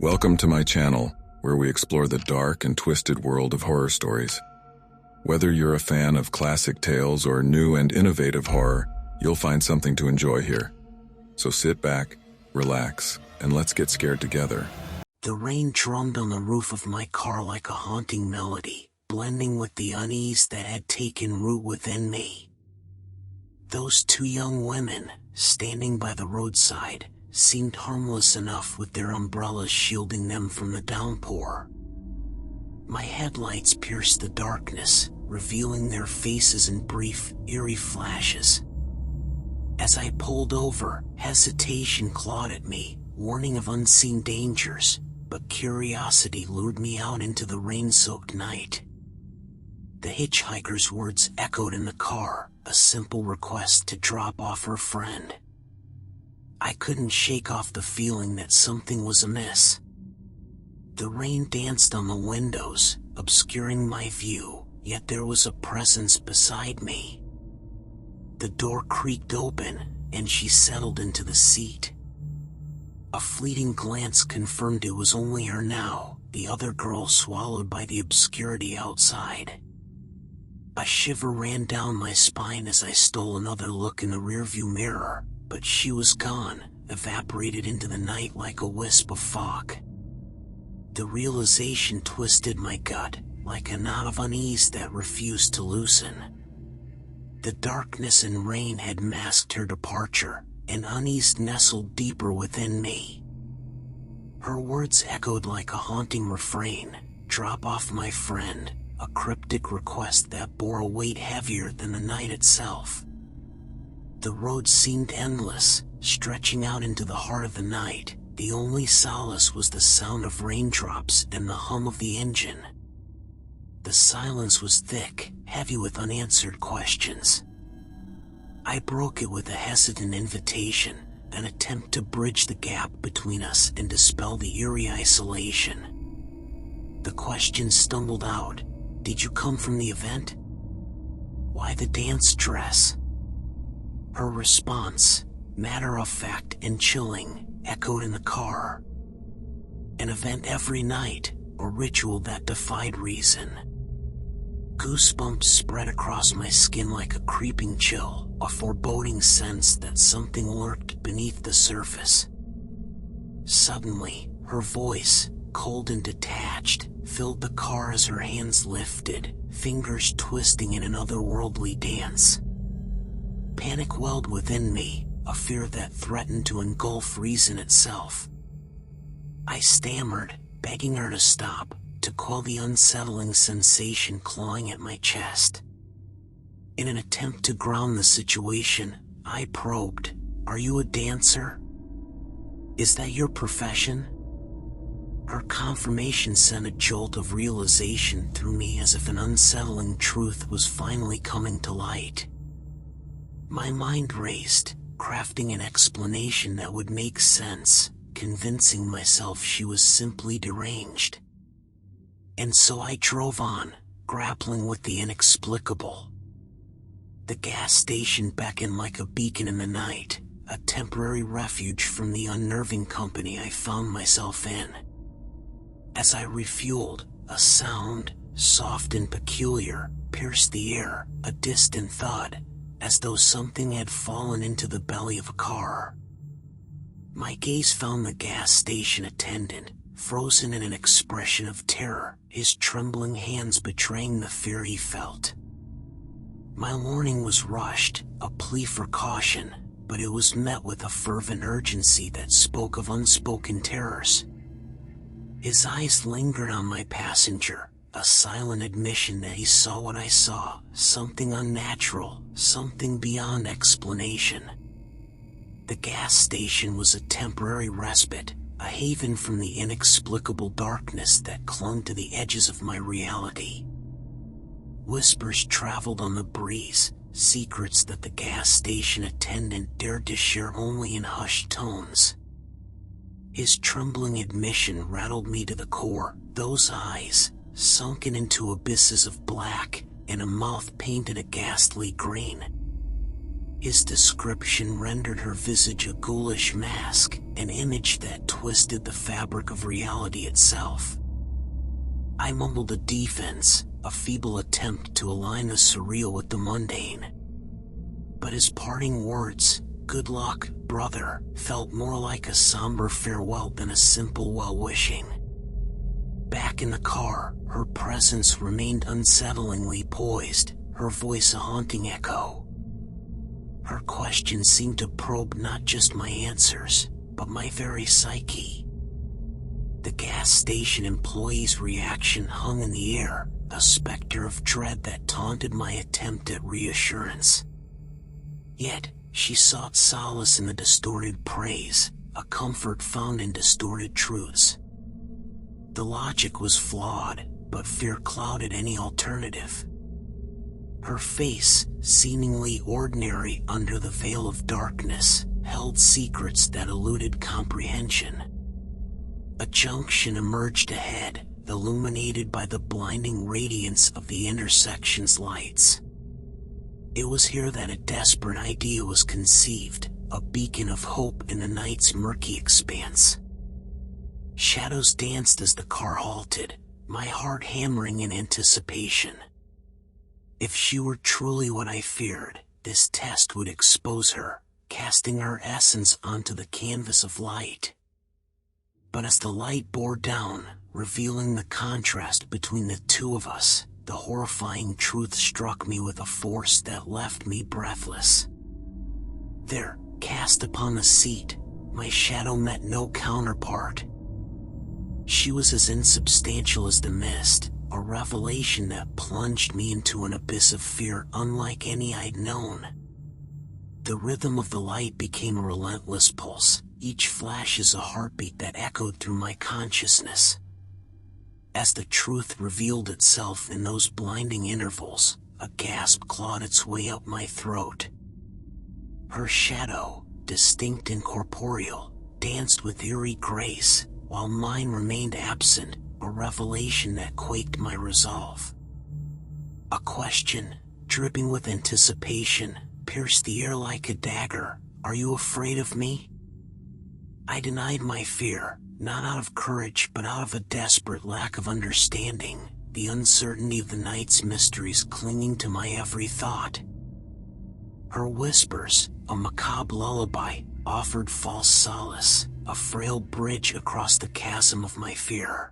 Welcome to my channel, where we explore the dark and twisted world of horror stories. Whether you're a fan of classic tales or new and innovative horror, you'll find something to enjoy here. So sit back, relax, and let's get scared together. The rain drummed on the roof of my car like a haunting melody, blending with the unease that had taken root within me. Those two young women, standing by the roadside, seemed harmless enough with their umbrellas shielding them from the downpour. My headlights pierced the darkness, revealing their faces in brief, eerie flashes. As I pulled over, hesitation clawed at me, warning of unseen dangers, but curiosity lured me out into the rain-soaked night. The hitchhiker's words echoed in the car, a simple request to drop off her friend. I couldn't shake off the feeling that something was amiss. The rain danced on the windows, obscuring my view, yet there was a presence beside me. The door creaked open, and she settled into the seat. A fleeting glance confirmed it was only her now, the other girl swallowed by the obscurity outside. A shiver ran down my spine as I stole another look in the rearview mirror, but she was gone, evaporated into the night like a wisp of fog. The realization twisted my gut, like a knot of unease that refused to loosen. The darkness and rain had masked her departure, and unease nestled deeper within me. Her words echoed like a haunting refrain, "Drop off my friend," a cryptic request that bore a weight heavier than the night itself. The road seemed endless, stretching out into the heart of the night. The only solace was the sound of raindrops and the hum of the engine. The silence was thick, heavy with unanswered questions. I broke it with a hesitant invitation, an attempt to bridge the gap between us and dispel the eerie isolation. The question stumbled out, "Did you come from the event? Why the dance dress?" Her response, matter-of-fact and chilling, echoed in the car. An event every night, a ritual that defied reason. Goosebumps spread across my skin like a creeping chill, a foreboding sense that something lurked beneath the surface. Suddenly, her voice, cold and detached, filled the car as her hands lifted, fingers twisting in an otherworldly dance. Panic welled within me, a fear that threatened to engulf reason itself. I stammered, begging her to stop, to quell the unsettling sensation clawing at my chest. In an attempt to ground the situation, I probed, "Are you a dancer? Is that your profession?" Her confirmation sent a jolt of realization through me, as if an unsettling truth was finally coming to light. My mind raced, crafting an explanation that would make sense, convincing myself she was simply deranged. And so I drove on, grappling with the inexplicable. The gas station beckoned like a beacon in the night, a temporary refuge from the unnerving company I found myself in. As I refueled, a sound, soft and peculiar, pierced the air, a distant thud, as though something had fallen into the belly of a car. My gaze found the gas station attendant, frozen in an expression of terror, his trembling hands betraying the fear he felt. My warning was rushed, a plea for caution, but it was met with a fervent urgency that spoke of unspoken terrors. His eyes lingered on my passenger, a silent admission that he saw what I saw, something unnatural, something beyond explanation. The gas station was a temporary respite, a haven from the inexplicable darkness that clung to the edges of my reality. Whispers traveled on the breeze, secrets that the gas station attendant dared to share only in hushed tones. His trembling admission rattled me to the core, those eyes, sunken into abysses of black, and a mouth painted a ghastly green. His description rendered her visage a ghoulish mask, an image that twisted the fabric of reality itself. I mumbled a defense, a feeble attempt to align the surreal with the mundane. But his parting words, "Good luck, brother," felt more like a somber farewell than a simple well-wishing. Back in the car, her presence remained unsettlingly poised, her voice a haunting echo. Her questions seemed to probe not just my answers, but my very psyche. The gas station employee's reaction hung in the air, a specter of dread that taunted my attempt at reassurance. Yet, she sought solace in the distorted praise, a comfort found in distorted truths. The logic was flawed, but fear clouded any alternative. Her face, seemingly ordinary under the veil of darkness, held secrets that eluded comprehension. A junction emerged ahead, illuminated by the blinding radiance of the intersection's lights. It was here that a desperate idea was conceived, a beacon of hope in the night's murky expanse. Shadows danced as the car halted, my heart hammering in anticipation. If she were truly what I feared, this test would expose her, casting her essence onto the canvas of light. But as the light bore down, revealing the contrast between the two of us, the horrifying truth struck me with a force that left me breathless. There, cast upon the seat, my shadow met no counterpart. She was as insubstantial as the mist, a revelation that plunged me into an abyss of fear unlike any I'd known. The rhythm of the light became a relentless pulse, each flash is a heartbeat that echoed through my consciousness. As the truth revealed itself in those blinding intervals, a gasp clawed its way up my throat. Her shadow, distinct and corporeal, danced with eerie grace, while mine remained absent, a revelation that quaked my resolve. A question, dripping with anticipation, pierced the air like a dagger. "Are you afraid of me?" I denied my fear, not out of courage but out of a desperate lack of understanding, the uncertainty of the night's mysteries clinging to my every thought. Her whispers, a macabre lullaby, offered false solace, a frail bridge across the chasm of my fear.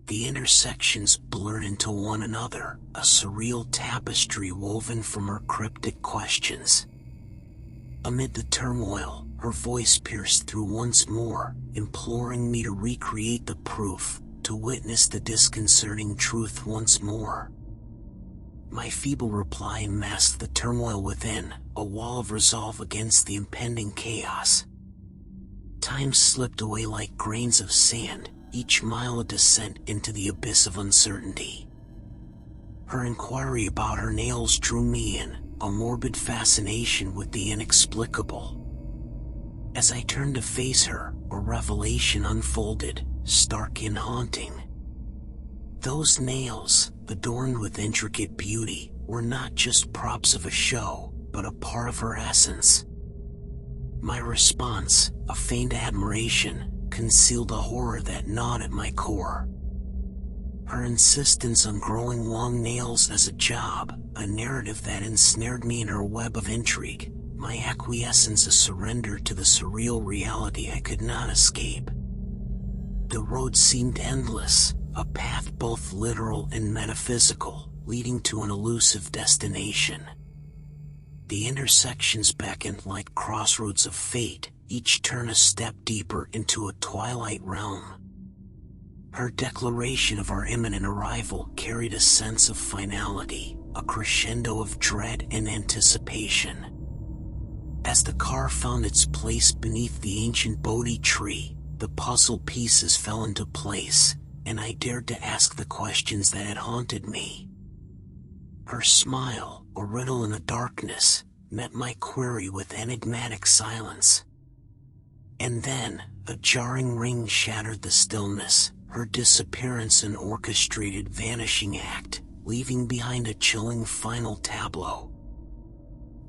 The intersections blurred into one another, a surreal tapestry woven from her cryptic questions. Amid the turmoil, her voice pierced through once more, imploring me to recreate the proof, to witness the disconcerting truth once more. My feeble reply masked the turmoil within, a wall of resolve against the impending chaos. Time slipped away like grains of sand, each mile a descent into the abyss of uncertainty. Her inquiry about her nails drew me in, a morbid fascination with the inexplicable. As I turned to face her, a revelation unfolded, stark and haunting. Those nails, adorned with intricate beauty, were not just props of a show, but a part of her essence. My response, a faint admiration, concealed a horror that gnawed at my core. Her insistence on growing long nails as a job, a narrative that ensnared me in her web of intrigue, my acquiescence a surrender to the surreal reality I could not escape. The road seemed endless, a path both literal and metaphysical, leading to an elusive destination. The intersections beckoned like crossroads of fate, each turn a step deeper into a twilight realm. Her declaration of our imminent arrival carried a sense of finality, a crescendo of dread and anticipation. As the car found its place beneath the ancient Bodhi tree, the puzzle pieces fell into place, and I dared to ask the questions that had haunted me. Her smile, a riddle in the darkness, met my query with enigmatic silence. And then, a jarring ring shattered the stillness, her disappearance an orchestrated vanishing act, leaving behind a chilling final tableau.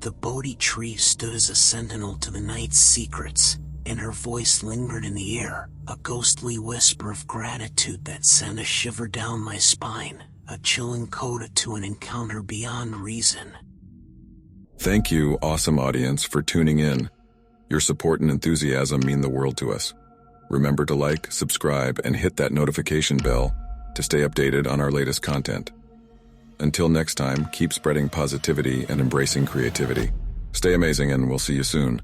The Bodhi tree stood as a sentinel to the night's secrets, and her voice lingered in the air, a ghostly whisper of gratitude that sent a shiver down my spine, a chilling coda to an encounter beyond reason. Thank you, awesome audience, for tuning in. Your support and enthusiasm mean the world to us. Remember to like, subscribe, and hit that notification bell to stay updated on our latest content. Until next time, keep spreading positivity and embracing creativity. Stay amazing, and we'll see you soon.